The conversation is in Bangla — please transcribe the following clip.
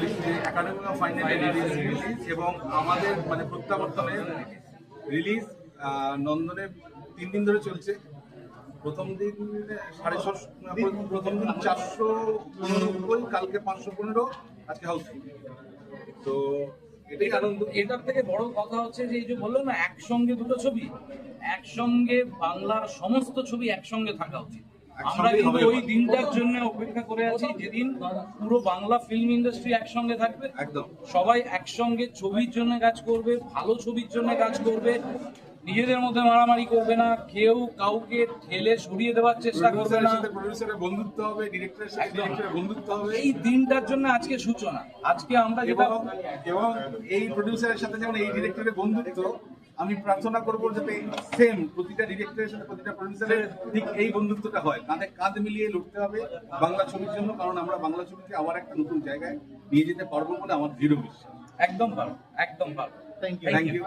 বলি যে একাডেমি ফাইনালে রিলিজ এবং আমাদের মানে প্রত্যাবর্তনে রিলিজ নন্দনে 3 দিন ধরে চলছে। প্রথম দিন 650, প্রথম দিন 489, কালকে 515, আজকে হাউসফুল। তো এটাই আনন্দ। এটার থেকে বড় কথা হচ্ছে যে এই যে বললো না একসঙ্গে দুটো ছবি, একসঙ্গে বাংলার সমস্ত ছবি একসঙ্গে থাকা উচিত। আমরা কিন্তু ওই দিনটার জন্য অপেক্ষা করে আছি যেদিন পুরো বাংলা ফিল্ম ইন্ডাস্ট্রি একসঙ্গে থাকবে, একদম সবাই একসঙ্গে ছবির জন্য কাজ করবে, ভালো ছবির জন্য কাজ করবে, নিজেদের মধ্যে মারামারি করবে না, কেউ কাউকে ঠেলে সরিয়ে দেওয়ার চেষ্টা করবে না। প্রডিউসারের বন্ধুত্ব হবে, ডিরেক্টরের সাথে ডিরেক্টরের বন্ধুত্ব হবে। এই দিনটার জন্য আজকে সূচনা। আজকে আমরা যেটা এবং এই প্রডিউসারের সাথে যেমন এই ডিরেক্টরের বন্ধুত্ব, আমি প্রার্থনা করবো যাতে সেম প্রতিটা ডিরেক্টরের সাথে প্রতিটা প্রডিউসারের ঠিক এই বন্ধুত্বটা হয়। কাঁধে কাঁধ মিলিয়ে লড়তে হবে বাংলা ছবির জন্য, কারণ আমরা বাংলা ছবিকে আবার একটা নতুন জায়গায় নিয়ে যেতে পারবো বলে আমার দৃঢ় বিশ্বাস। একদম ভালো, একদম ভালো। Thank you.